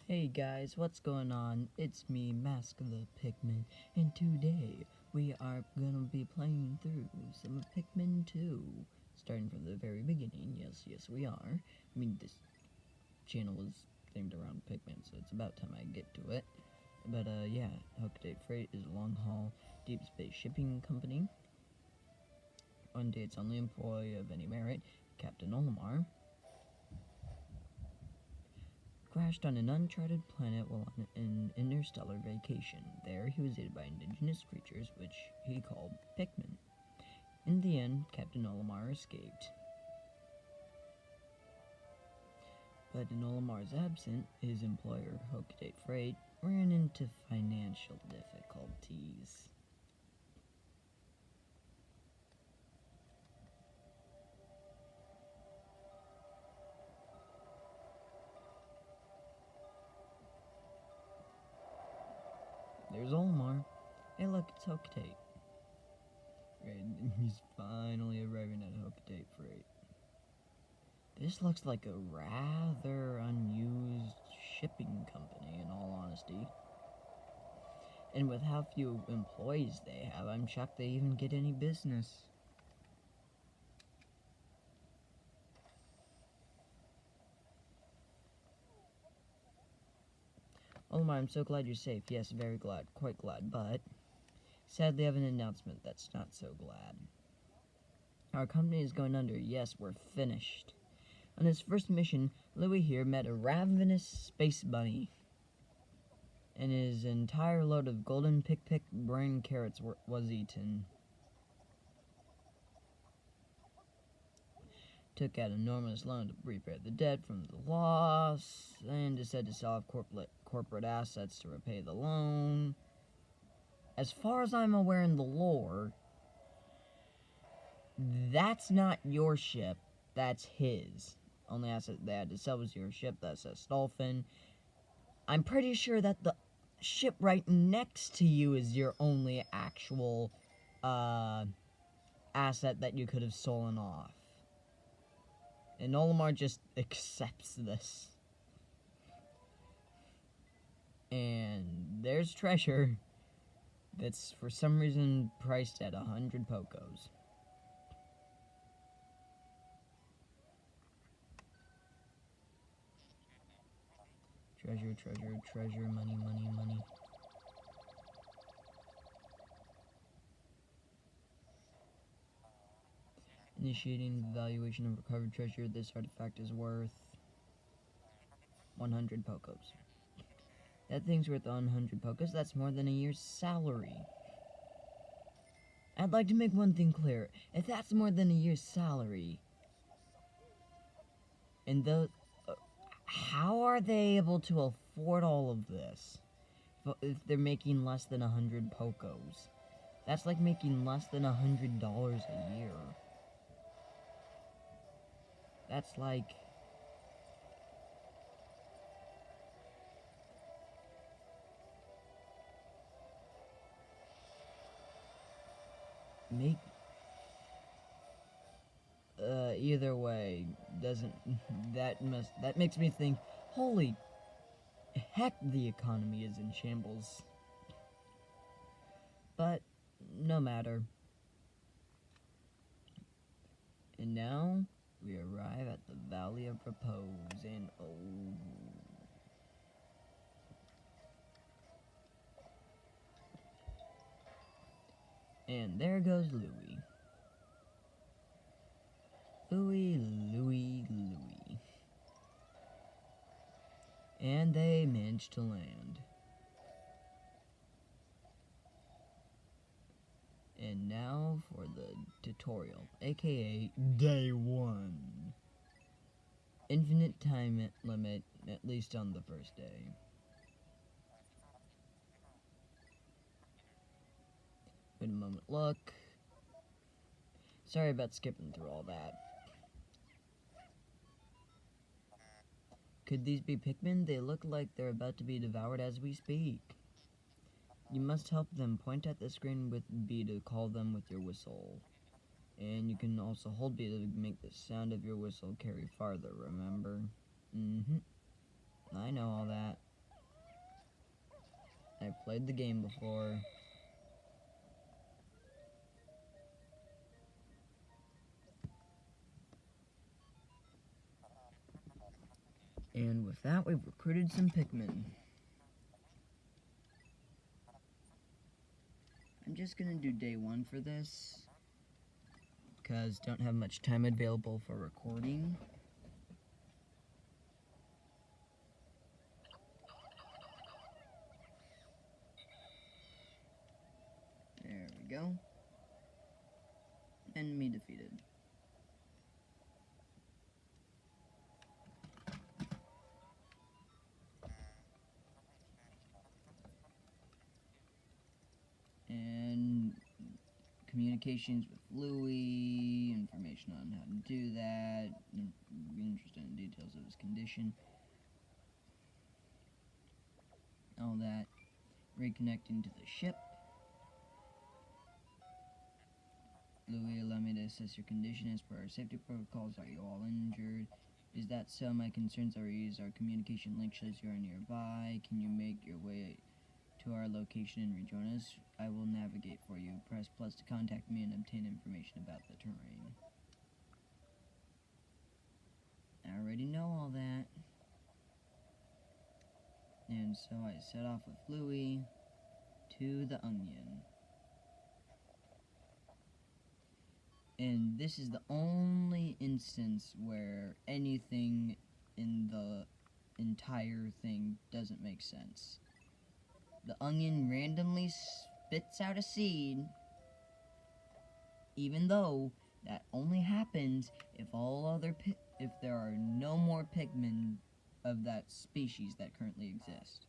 Hey guys, what's going on? It's me, Mask the Pikmin, and today we are gonna be playing through some of Pikmin 2. Starting from the very beginning, yes we are. I mean, this channel is themed around Pikmin, so it's about time I get to it. But yeah, Hookdate Freight is a long-haul deep space shipping company. On date's only employee of any merit, Captain Olimar, crashed on an uncharted planet while on an interstellar vacation. There, he was aided by indigenous creatures, which he called Pikmin. In the end, Captain Olimar escaped. But in Olimar's absence, his employer, Hookdate Freight, ran into financial difficulties. There's Olimar. Hey look, it's Hookdate. He's finally arriving at Hookdate Freight. This looks like a rather unused shipping company, in all honesty. And with how few employees they have, I'm shocked they even get any business. Olimar, I'm so glad you're safe. Yes, very glad. Quite glad. But sadly, I have an announcement that's not so glad. Our company is going under. Yes, we're finished. On his first mission, Louis here met a ravenous space bunny, and his entire load of golden pick brain carrots was eaten. Took out an enormous loan to repair the debt from the loss, and decided to sell off corporate assets to repay the loan. As far as I'm aware in the lore, that's not your ship, that's his. Only asset they had to sell was your ship, that's a Dolphin. I'm pretty sure that the ship right next to you is your only actual asset that you could have stolen off. And Olimar just accepts this. And there's treasure that's for some reason priced at 100 Pokos. Treasure, money. Initiating the valuation of recovered treasure, this artifact is worth 100 Pokos. That thing's worth 100 Pokos, that's more than a year's salary. I'd like to make one thing clear. If that's more than a year's salary, and how are they able to afford all of this if they're making less than 100 Pokos? That's like making less than $100 a year. That's like... either way, that makes me think, holy heck, the economy is in shambles. But, no matter. And now, we arrive at the Valley of Repose, and and there goes Louis. Louis. And they managed to land. And now for the tutorial, aka Day 1. Infinite time limit, at least on the first day. Wait a moment, look. Sorry about skipping through all that. Could these be Pikmin? They look like they're about to be devoured as we speak. You must help them. Point at the screen with B to call them with your whistle. And you can also hold B to make the sound of your whistle carry farther, remember? I know all that. I've played the game before. And with that, we've recruited some pikmin. I'm just gonna do day 1 for this, because don't have much time available for recording. There we go. Enemy defeated. And communications with Louis, information on how to do that, interested in details of his condition, all that, reconnecting to the ship. Louis, allow me to assess your condition as per our safety protocols. Are you all injured? Is that so? My concerns are eased. Our communication link shows you are nearby. Can you make your way to our location and rejoin us? I will navigate for you. Press plus to contact me and obtain information about the terrain. I already know all that. And so I set off with Louis to the Onion. And this is the only instance where anything in the entire thing doesn't make sense. The Onion randomly spits out a seed, even though that only happens if if there are no more Pikmin of that species that currently exist.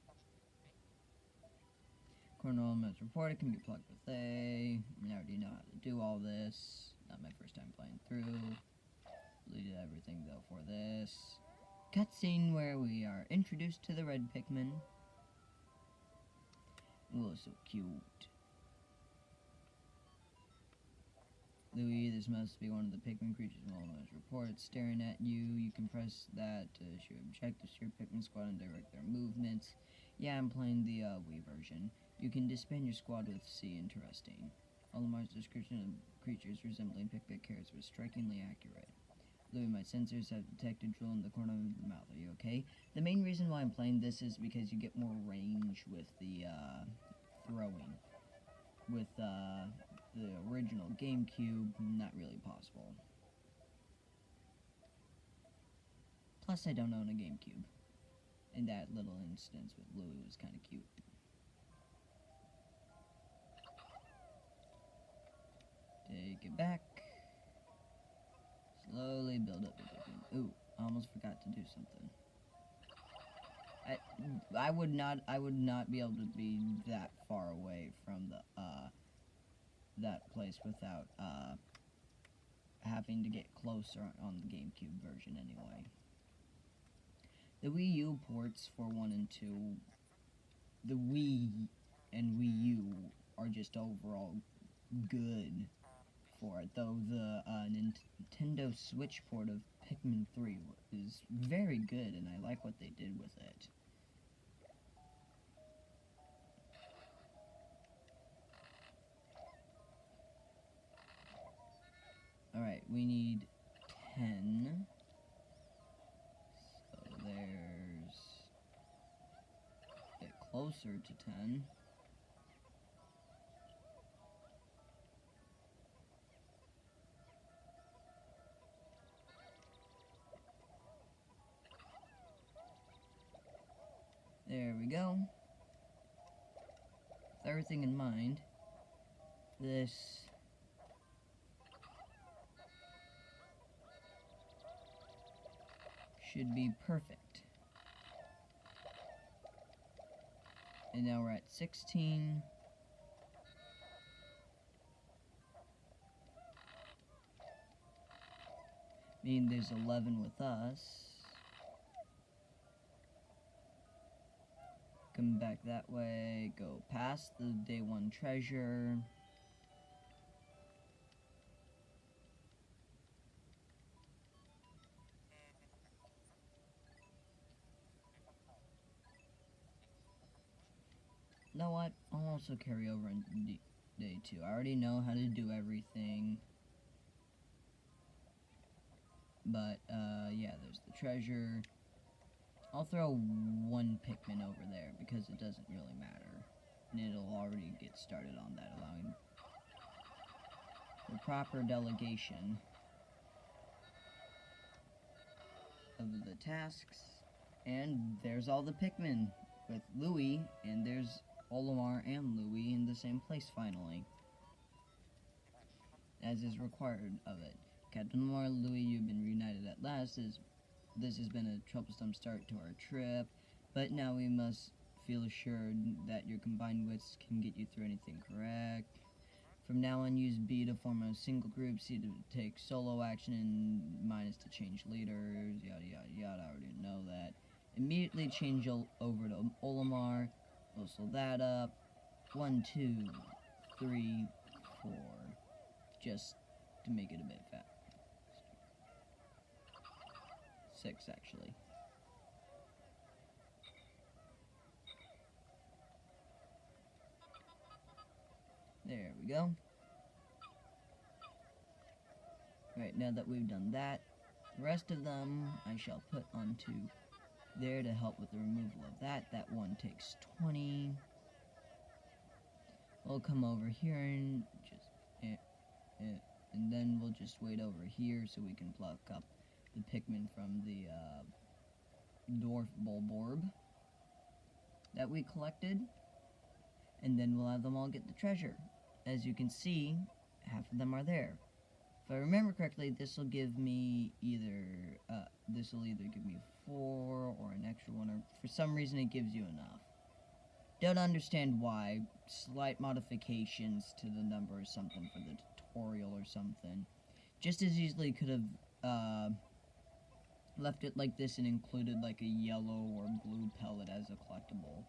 Cornell elements reported can be plugged with A. I already know how to do all this. Not my first time playing through. Deleted everything though for this. Cutscene where we are introduced to the red Pikmin. Oh, so cute. Louis, this must be one of the Pikmin creatures Molino's reports. Staring at you, you can press that to issue objectives to your Pikmin squad and direct their movements. Yeah, I'm playing the Wii version. You can disband your squad with C. Interesting. Olimar's description of creatures resembling Pikmin carrots was strikingly accurate. Louis, my sensors have detected drool in the corner of the mouth. Are you okay? The main reason why I'm playing this is because you get more range with the throwing. With the original GameCube, not really possible. Plus, I don't own a GameCube. And that little instance with Louis was kind of cute. Take it back. Slowly build up the Pikmin. Ooh, I almost forgot to do something. I would not be able to be that far away from the that place without having to get closer on the GameCube version anyway. The Wii U ports for 1 and 2, the Wii and Wii U are just overall good for it, though the Nintendo Switch port of Pikmin 3 is very good, and I like what they did with it. Alright, we need 10. So there's... get closer to 10. There we go. With everything in mind, this should be perfect. And now we're at 16. Meaning there's 11 with us. Come back that way, go past the day 1 treasure. know what? I'll also carry over in day 2. I already know how to do everything. But, yeah, there's the treasure. I'll throw 1 pikmin over there because it doesn't really matter. And it'll already get started on that, allowing the proper delegation of the tasks. And there's all the pikmin with Louie, and there's Olimar and Louie in the same place finally, as is required of it. Captain Olimar, Louie, you've been reunited at last. This has been a troublesome start to our trip, but now we must feel assured that your combined wits can get you through anything correct. From now on, use B to form a single group, C to take solo action, and minus to change leaders, yada yada yada, I already know that. Immediately change over to Olimar, whistle that up, 1, 2, 3, 4, just to make it a bit fast. 6, actually. There we go. Right, now that we've done that, the rest of them I shall put onto there to help with the removal of that. That one takes 20. We'll come over here and just... and then we'll just wait over here so we can pluck up the pikmin from the dwarf bulborb that we collected. And then we'll have them all get the treasure. As you can see, half of them are there. If I remember correctly, this will give me either, give me 4 or an extra 1, or for some reason it gives you enough. Don't understand why. Slight modifications to the number or something for the tutorial or something. Just as easily could have, left it like this and included like a yellow or blue pellet as a collectible.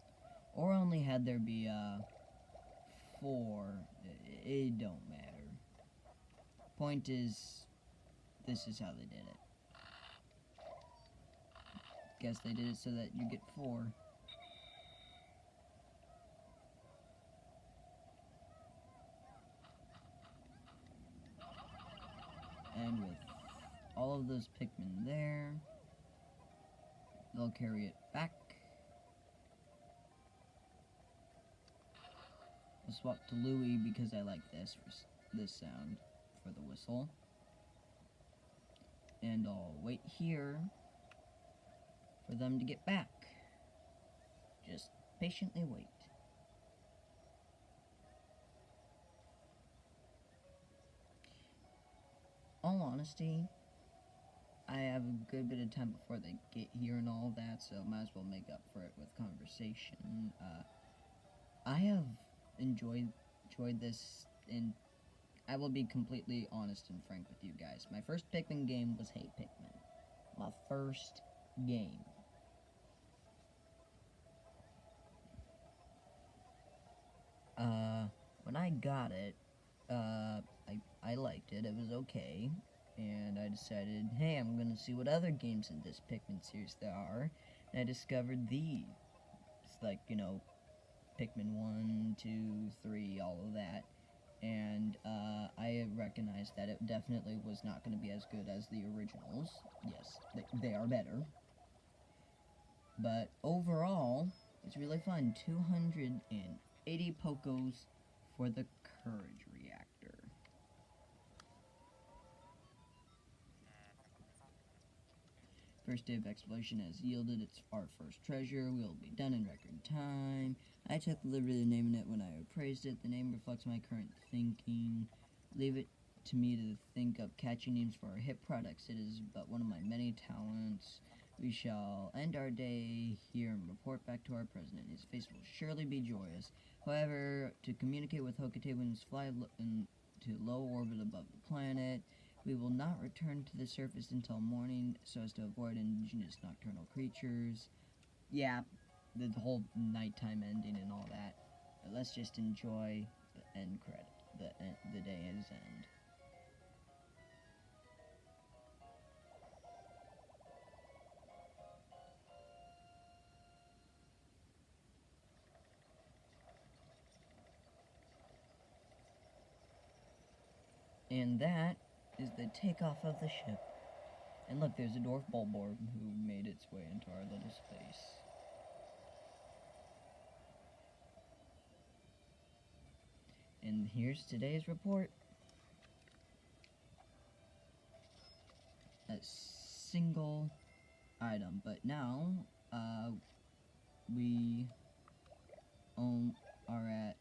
Or only had there be, 4. It don't matter. Point is, this is how they did it. Guess they did it so that you get 4. And with all of those pikmin there, they'll carry it back. I'll swap to Louie because I like this for this sound for the whistle. And I'll wait here for them to get back. Just patiently wait. All honesty, I have a good bit of time before they get here and all that, so might as well make up for it with conversation. I have enjoyed this, and I will be completely honest and frank with you guys. My first Pikmin game was Hey Pikmin. My first game. When I got it, I liked it. It was okay. And I decided, hey, I'm gonna see what other games in this Pikmin series there are. And I discovered these. It's like, you know, Pikmin 1, 2, 3, all of that. And, I recognized that it definitely was not going to be as good as the originals. Yes, they are better. But overall, it's really fun. 280 Pokos for the Courage Reactor. First day of exploration has yielded our first treasure. We'll be done in record time. I took the liberty of naming it when I appraised it. The name reflects my current thinking. Leave it to me to think up catchy names for our hit products. It is but one of my many talents. We shall end our day here and report back to our president. His face will surely be joyous. However, to communicate with Hokate when we fly into low orbit above the planet, we will not return to the surface until morning so as to avoid indigenous nocturnal creatures. Yeah, the whole nighttime ending and all that. But let's just enjoy the end credit, the day's end. And that is the takeoff of the ship. And look, there's a dwarf bulborb who made its way into our little space. And here's today's report. A single item, but now we are at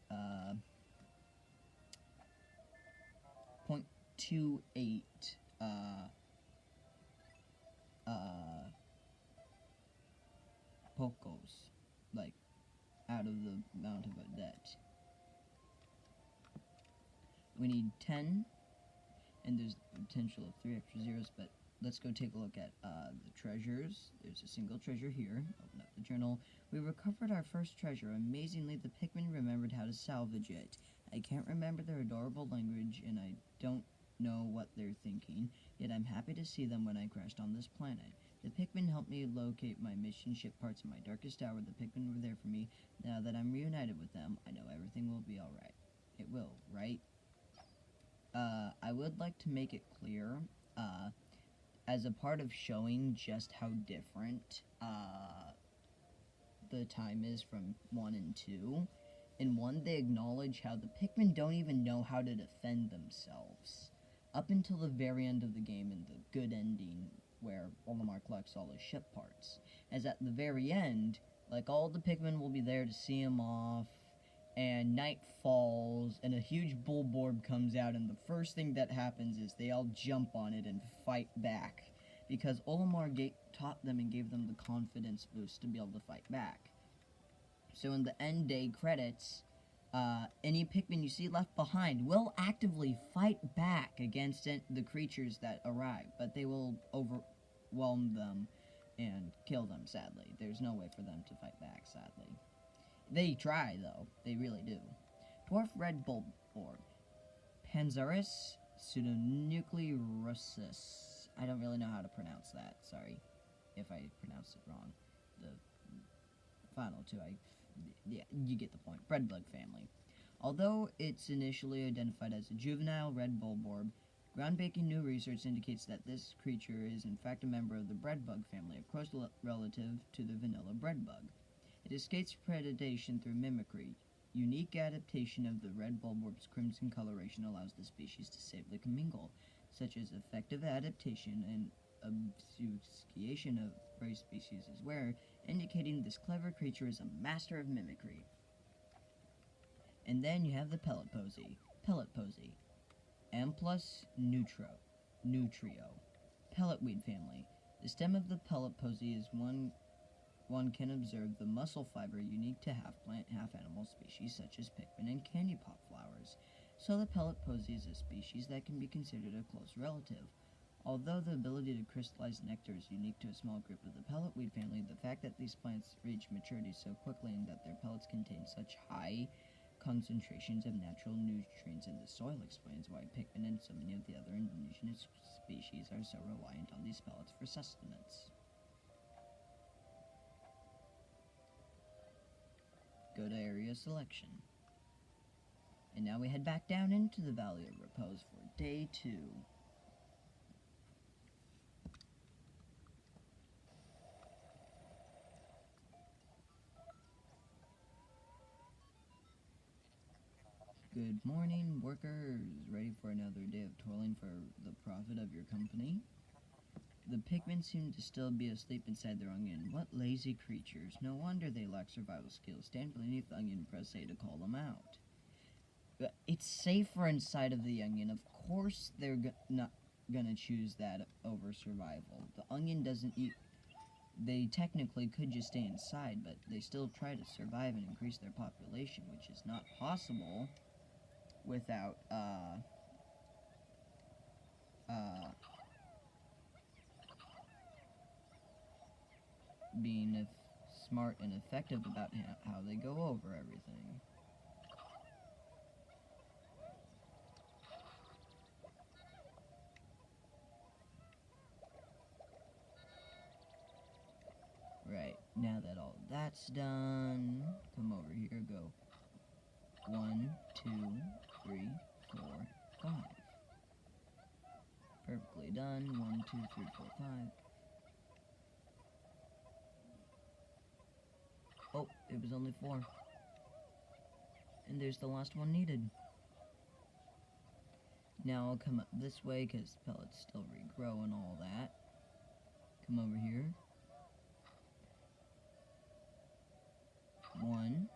0.28 pokos, like, out of the amount of a debt. We need 10, and there's the potential of 3 extra zeros, but let's go take a look at the treasures. There's a single treasure here. Open up the journal. We recovered our first treasure. Amazingly, the Pikmin remembered how to salvage it. I can't remember their adorable language, and I don't know what they're thinking, yet I'm happy to see them when I crashed on this planet. The Pikmin helped me locate my mission ship parts in my darkest hour. The Pikmin were there for me. Now that I'm reunited with them, I know everything will be alright. It will, right? I would like to make it clear, as a part of showing just how different, the time is from 1 and 2. In 1, they acknowledge how the Pikmin don't even know how to defend themselves. Up until the very end of the game, in the good ending, where Olimar collects all his ship parts. As at the very end, like, all the Pikmin will be there to see him off, and night falls, and a huge bulborb comes out, and the first thing that happens is they all jump on it and fight back, because Olimar taught them and gave them the confidence boost to be able to fight back. So in the end day credits, any Pikmin you see left behind will actively fight back against the creatures that arrive, but they will overwhelm them and kill them, sadly. There's no way for them to fight back, sadly. They try, though. They really do. Dwarf Red Bulborb. Panzarus pseudonuclearusus. I don't really know how to pronounce that. Sorry if I pronounced it wrong. The final two, yeah, you get the point. Breadbug family. Although it's initially identified as a juvenile red bulborb, groundbreaking new research indicates that this creature is in fact a member of the breadbug family, a close relative to the vanilla breadbug. It escapes predation through mimicry. Unique adaptation of the red bulborb's crimson coloration allows the species to safely commingle, such as effective adaptation and obfuscation of prey species is rare, indicating this clever creature is a master of mimicry. And then you have the pellet posy. Pellet posy. Amplus nutrio. Pelletweed family. The stem of the pellet posy is one can observe the muscle fiber unique to half plant, half animal species such as pikmin and candy pop flowers. So the pellet posy is a species that can be considered a close relative. Although the ability to crystallize nectar is unique to a small group of the pelletweed family, the fact that these plants reach maturity so quickly and that their pellets contain such high concentrations of natural nutrients in the soil explains why pikmin and so many of the other indigenous species are so reliant on these pellets for sustenance. Go to area selection. And now we head back down into the Valley of Repose for day 2. Good morning, workers. Ready for another day of toiling for the profit of your company? The Pikmin seem to still be asleep inside their onion. What lazy creatures. No wonder they lack survival skills. Stand beneath the onion and press A to call them out. But it's safer inside of the onion. Of course they're not gonna choose that over survival. The onion doesn't eat. They technically could just stay inside, but they still try to survive and increase their population, which is not possible without, being smart and effective about how they go over everything. Right, now that all that's done, come over here, go 1, 2, 3, 4, 5. Perfectly done. 1, 2, 3, 4, 5. Oh, it was only 4. And there's the last one needed. Now I'll come up this way because pellets still regrow and all that. Come over here. 1,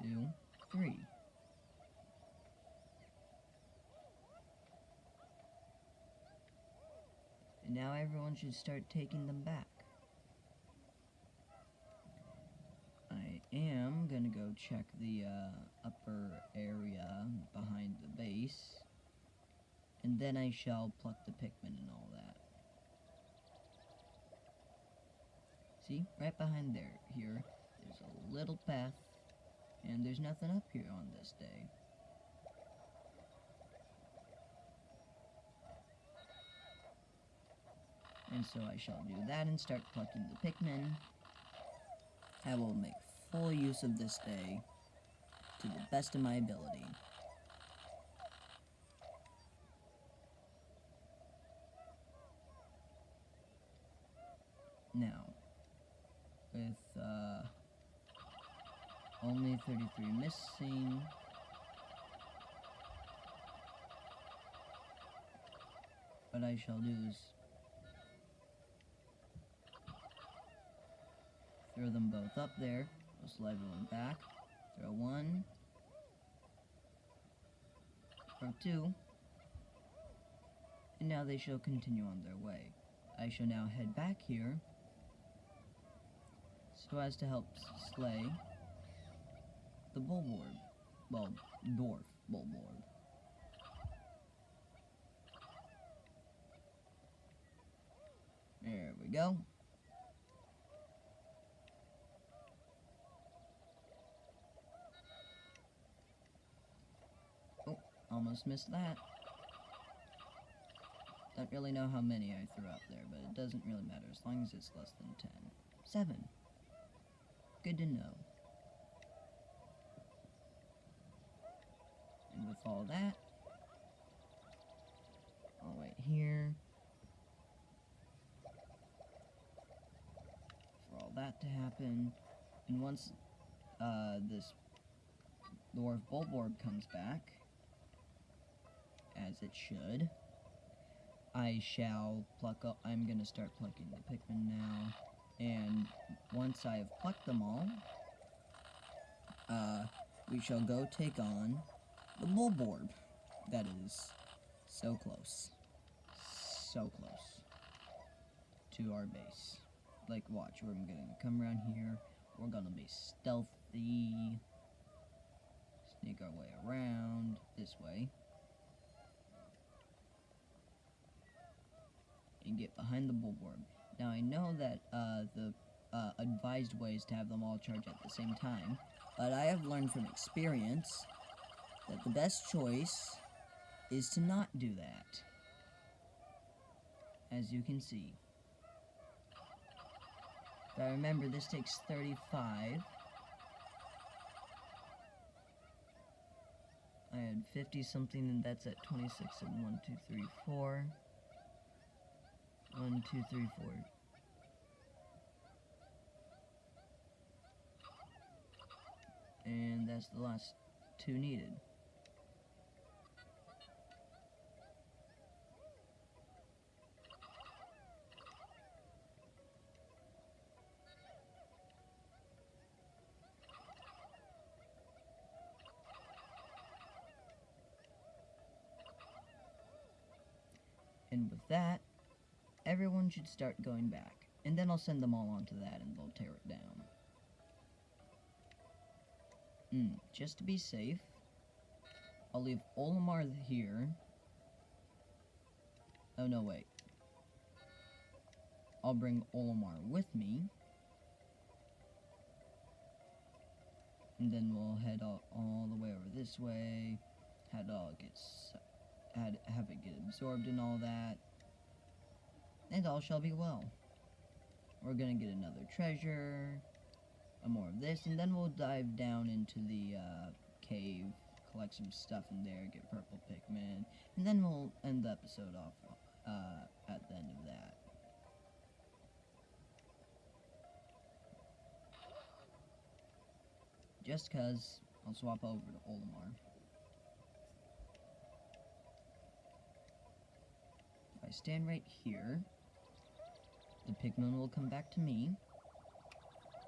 2, 3. And now everyone should start taking them back. I am gonna go check the upper area behind the base, and then I shall pluck the pikmin and all that. See, right behind here, there's a little path, and there's nothing up here on this day. And so I shall do that and start plucking the pikmin. I will make full use of this day to the best of my ability. Now, with only 33 missing, what I shall do is throw them both up there. I'll slide one back. Throw 1. Throw 2. And now they shall continue on their way. I shall now head back here so as to help slay the bulborb. Well, dwarf bulborb. There we go. Almost missed that. Don't really know how many I threw out there, but it doesn't really matter as long as it's less than 10. 7. Good to know. And with all that, I'll wait here for all that to happen. And once this dwarf bulborb comes back, as it should, I shall pluck up. I'm gonna start plucking the pikmin now, and once I have plucked them all, we shall go take on the bulborb. That is so close to our base. Like, watch, we're gonna come around here. We're gonna be stealthy, sneak our way around this way, and get behind the bulborb. Now I know that the advised way is to have them all charge at the same time, but I have learned from experience that the best choice is to not do that. As you can see. If I remember, this takes 35. I had 50 something, and that's at 26 and 1, 2, 3, 4. 1, 2, 3, 4. And that's the last 2 needed. And with that, everyone should start going back. And then I'll send them all onto that and they'll tear it down. Just to be safe, I'll leave Olimar here. Oh no, wait. I'll bring Olimar with me. And then we'll head all the way over this way. Have it get absorbed and all that. And all shall be well. We're gonna get another treasure, more of this, and then we'll dive down into the cave collect some stuff in there, get purple pikmin, and then we'll end the episode off at the end of that. Just cause I'll swap over to Olimar. If I stand right here, the Pikmin will come back to me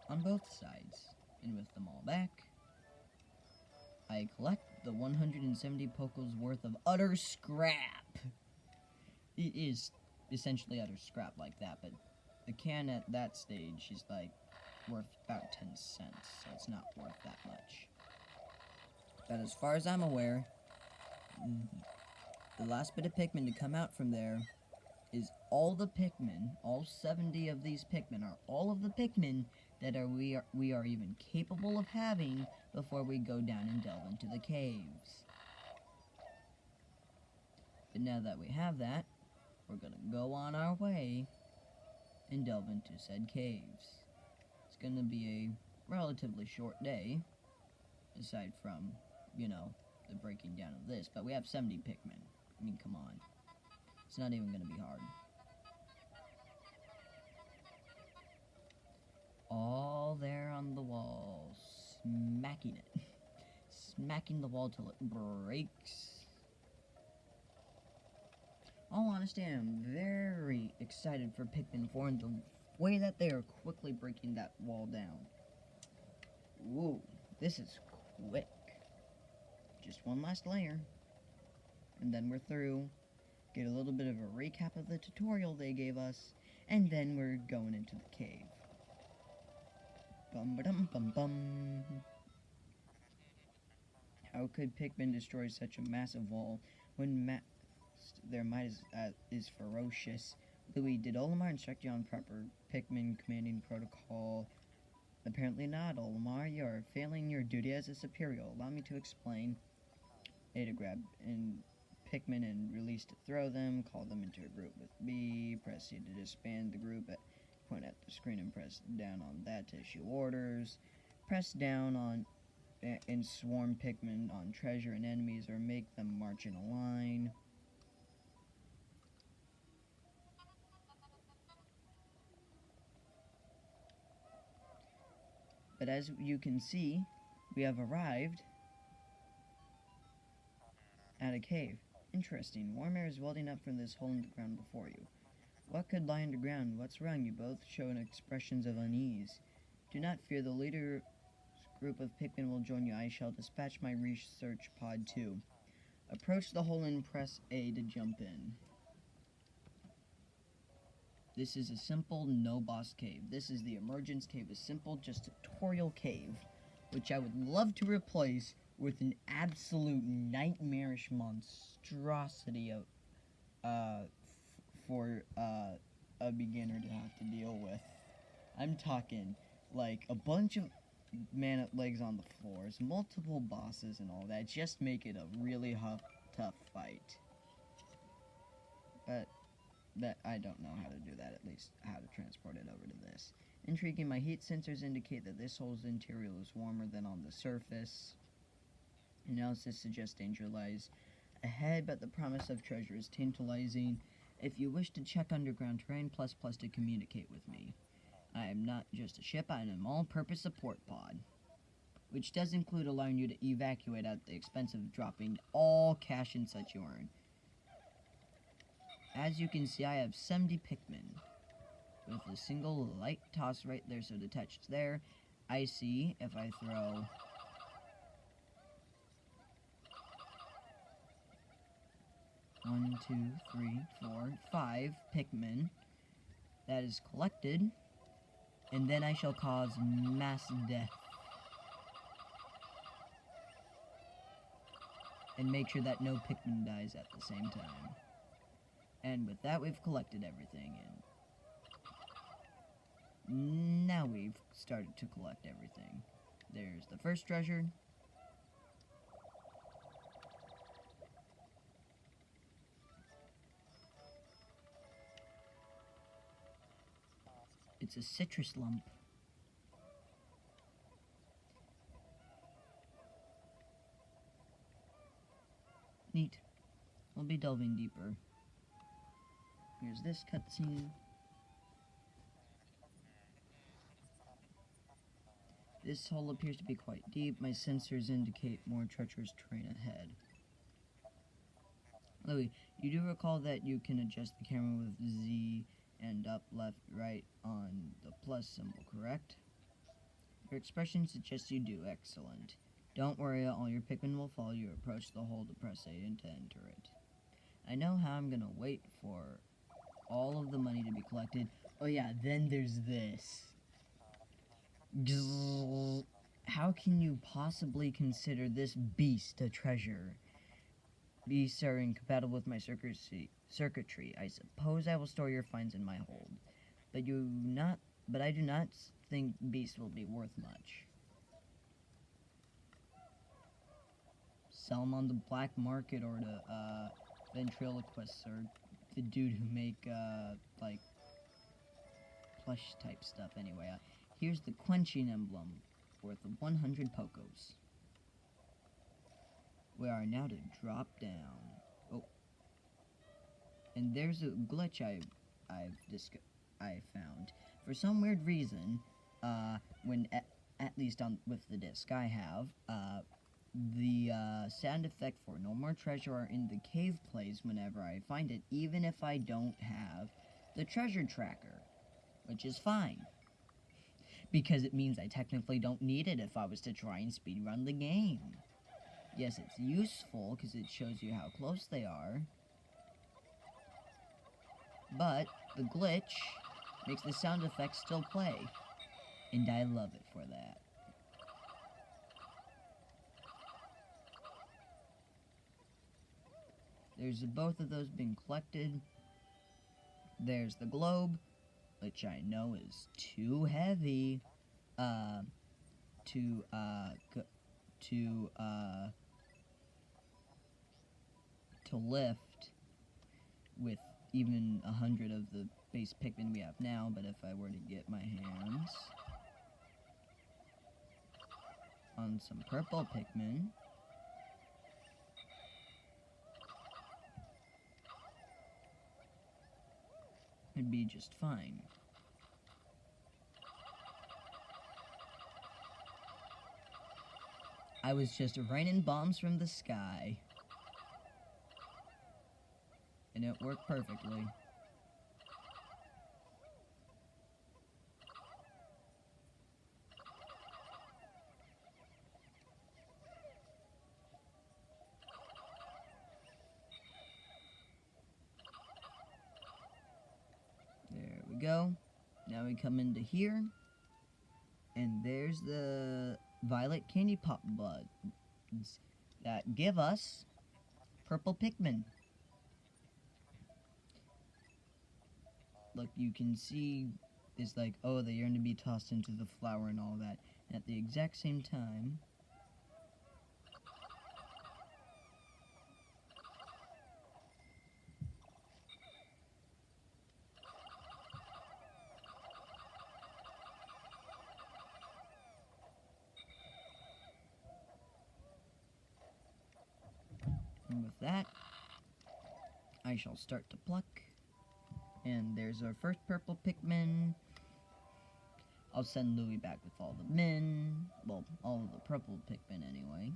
on both sides, and with them all back, I collect the 170 Pokos worth of utter scrap. It is essentially utter scrap like that, but the can at that stage is like worth about 10 cents, so it's not worth that much. But as far as I'm aware, the last bit of Pikmin to come out from there is all the Pikmin, all 70 of these Pikmin are all of the Pikmin that we are even capable of having before we go down and delve into the caves. But now that we have that, we're gonna go on our way and delve into said caves. It's gonna be a relatively short day, aside from, you know, the breaking down of this, but we have 70 Pikmin. I mean, come on. It's not even gonna be hard. All there on the wall, smacking it. Smacking the wall till it breaks. All honesty, I'm very excited for Pikmin 4 and the way that they are quickly breaking that wall down. Whoa, this is quick. Just one last layer, and then we're through. Get a little bit of a recap of the tutorial they gave us, and then we're going into the cave. Bum-ba-dum-bum-bum. How could Pikmin destroy such a massive wall when their might is ferocious? Louis, did Olimar instruct you on proper Pikmin commanding protocol? Apparently not, Olimar. You are failing your duty as a superior. Allow me to explain. A to grab Pikmin and release to throw them. Call them into a group with B. Press C to disband the group. Point at the screen and press down on that to issue orders. Press down on and swarm Pikmin on treasure and enemies, or make them march in a line. But as you can see, we have arrived at a cave. Interesting. Warm air is welding up from this hole in the ground before you. What could lie underground? What's wrong? You both show expressions of unease. Do not fear, the leader's group of Pikmin will join you. I shall dispatch my research pod too. Approach the hole and press A to jump in. This is a simple no-boss cave. This is the Emergence Cave, a simple, just tutorial cave, which I would love to replace with an absolute nightmarish monstrosity of, for a beginner to have to deal with. I'm talking like a bunch of legs on the floors, multiple bosses and all that. Just make it a really tough fight. But that I don't know how to do that, at least how to transport it over to this. Intriguing, my heat sensors indicate that this hole's interior is warmer than on the surface. Analysis suggests danger lies ahead, but the promise of treasure is tantalizing. If you wish to check underground terrain, ++ to communicate with me. I am not just a ship, I am an all-purpose support pod, which does include allowing you to evacuate at the expense of dropping all cash and such you earn. As you can see, I have 70 Pikmin, with a single light toss right there, so detached there. I see if I throw 1, 2, 3, 4, 5 Pikmin that is collected, and then I shall cause mass death. And make sure that no Pikmin dies at the same time. And with that, we've collected everything, and now we've started to collect everything. There's the first treasure. It's a citrus lump. Neat. We'll be delving deeper. Here's this cutscene. This hole appears to be quite deep. My sensors indicate more treacherous terrain ahead. Louis, you do recall that you can adjust the camera with Z and up, left, right on the plus symbol, correct? Your expression suggests you do. Excellent. Don't worry, all your Pikmin will follow you. Approach the hole to press A and to enter it. I know how I'm gonna wait for all of the money to be collected. Oh yeah, then there's this. How can you possibly consider this beast a treasure? Beasts are incompatible with my circuitry. I suppose I will store your finds in my hold. But I do not think beasts will be worth much. Sell them on the black market or to ventriloquists or the dude who make like plush type stuff. Anyway, here's the quenching emblem worth 100 Pokos. We are now to drop down. Oh, and there's a glitch I found. For some weird reason, when at least with the disc I have, the sound effect for no more treasure are in the cave plays whenever I find it, even if I don't have the treasure tracker, which is fine, because it means I technically don't need it if I was to try and speedrun the game. Yes, it's useful because it shows you how close they are, but the glitch makes the sound effect still play, and I love it for that. There's both of those being collected. There's the globe, which I know is too heavy to lift with even 100 of the base Pikmin we have now, but if I were to get my hands on some purple Pikmin, it'd be just fine. I was just raining bombs from the sky, and it worked perfectly. There we go. Now we come into here, and there's the violet candy pop buds that give us purple Pikmin. Look, you can see it's like, oh, they yearn to be tossed into the flower and all that. And at the exact same time, and with that, I shall start to pluck. And there's our first purple Pikmin. I'll send Louis back with all the min. Well, all of the purple Pikmin anyway.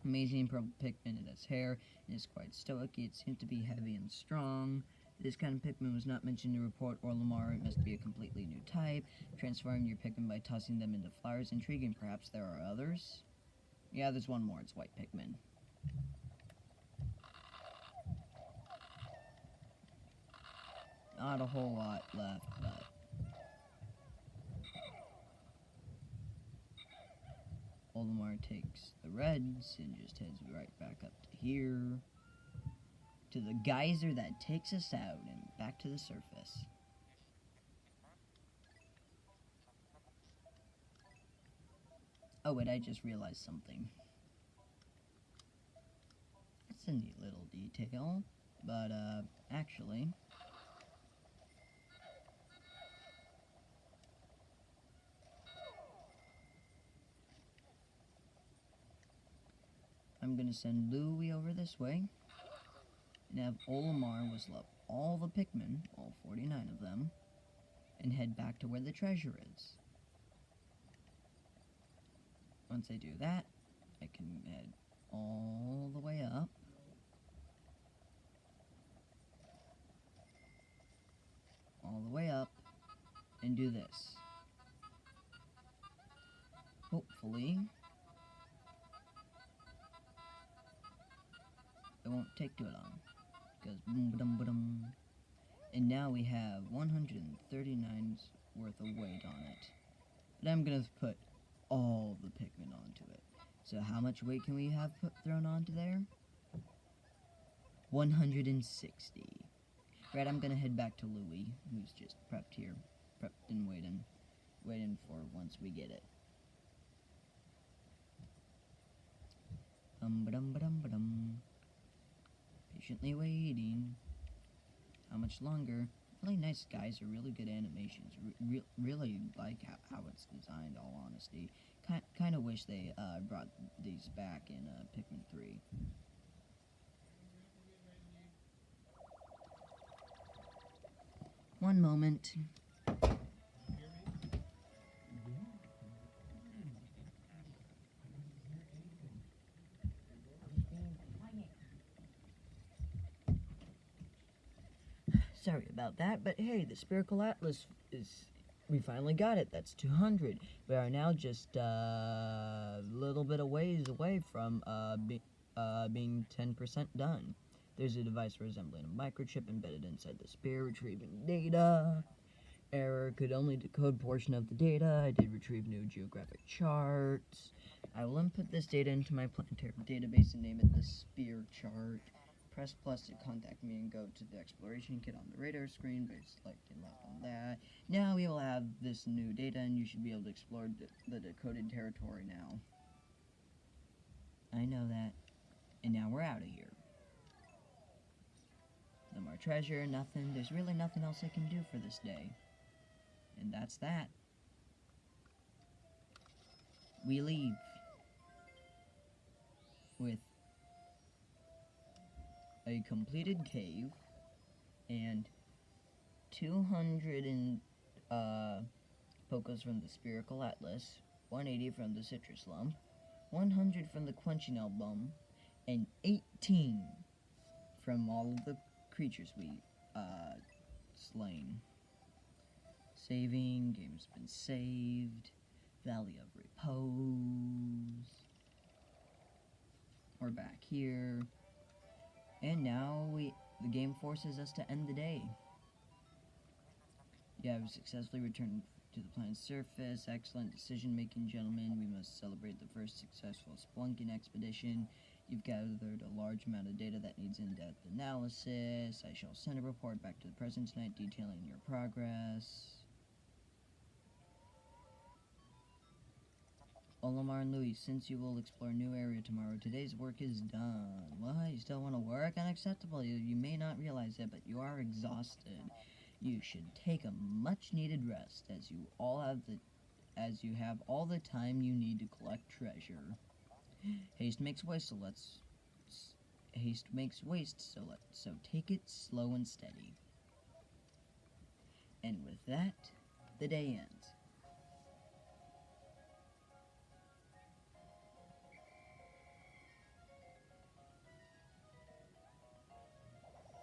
Amazing purple Pikmin. It has hair. It is quite stoic. It seems to be heavy and strong. This kind of Pikmin was not mentioned in the report or Lamar. It must be a completely new type. Transforming your Pikmin by tossing them into flowers. Intriguing. Perhaps there are others? Yeah, there's one more. It's white Pikmin. Not a whole lot left, but Olimar takes the reds and just heads right back up to here, to the geyser that takes us out and back to the surface. Oh wait, I just realized something. It's a neat little detail, but actually, I'm gonna gonna send Louie over this way, and have Olimar whistle up all the Pikmin, all 49 of them, and head back to where the treasure is. Once I do that, I can head all the way up. All the way up, and do this. Hopefully, it won't take too long, because boom, ba-dum, ba-dum. And now we have 139's worth of weight on it. And I'm gonna put all the Pikmin onto it. So how much weight can we have thrown onto there? 160. Right, I'm gonna head back to Louie, who's just prepped here. Prepped and waiting for once we get it. Ba-dum, ba-dum, ba-dum. Patiently waiting. How much longer? Really nice, guys. Are really good animations. Really like how it's designed, all honesty. Kind of wish they brought these back in Pikmin 3. One moment. Sorry about that, but hey, the Spherical Atlas is... We finally got it. That's 200. We are now just a little bit of ways away from being 10% done. There's a device resembling a microchip embedded inside the sphere retrieving data. Error could only decode portion of the data. I did retrieve new geographic charts. I will input this data into my planetary database and name it the sphere chart. Press plus to contact me and go to the exploration kit on the radar screen by selecting left on that. Now we will have this new data and you should be able to explore the decoded territory now. I know that. And now we're out of here. No more treasure, nothing. There's really nothing else I can do for this day. And that's that. We leave with a completed cave and 200 Pokos from the Spherical Atlas, 180 from the Citrus Lump, 100 from the Quenching Album, and 18 from all of the creatures we slain. Saving, game's been saved, Valley of Repose. We're back here. And now the game forces us to end the day. You have successfully returned to the planet's surface. Excellent decision-making, gentlemen. We must celebrate the first successful spelunking expedition. You've gathered a large amount of data that needs in-depth analysis. I shall send a report back to the present tonight detailing your progress. Olimar and Louis, since you will explore a new area tomorrow, today's work is done. What? You still want to work? Unacceptable. You may not realize it, but you are exhausted. You should take a much-needed rest, as you have all the time you need to collect treasure. Haste makes waste, so take it slow and steady. And with that, the day ends.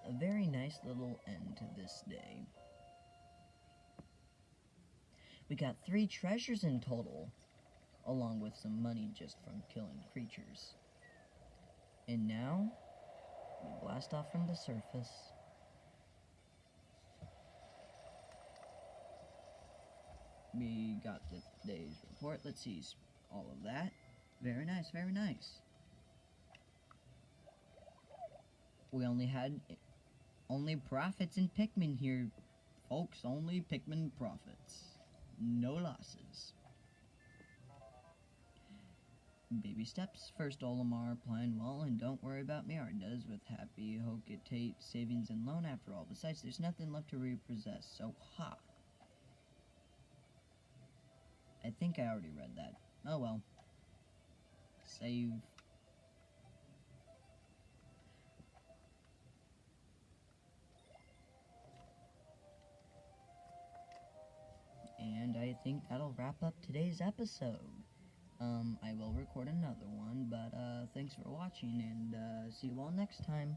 A very nice little end to this day. We got 3 treasures in total, along with some money just from killing creatures. And now, we blast off from the surface. We got the day's report. Let's see all of that. Very nice, very nice. We only profits in Pikmin here, folks. Only Pikmin profits. No losses. Baby steps. First, Olimar, plan well, and don't worry about me. Art does with happy Hokitate savings and loan after all. Besides, there's nothing left to repossess, so ha. I think I already read that. Oh well. Save. think that'll wrap up today's episode. I will record another one, but thanks for watching, and see you all next time.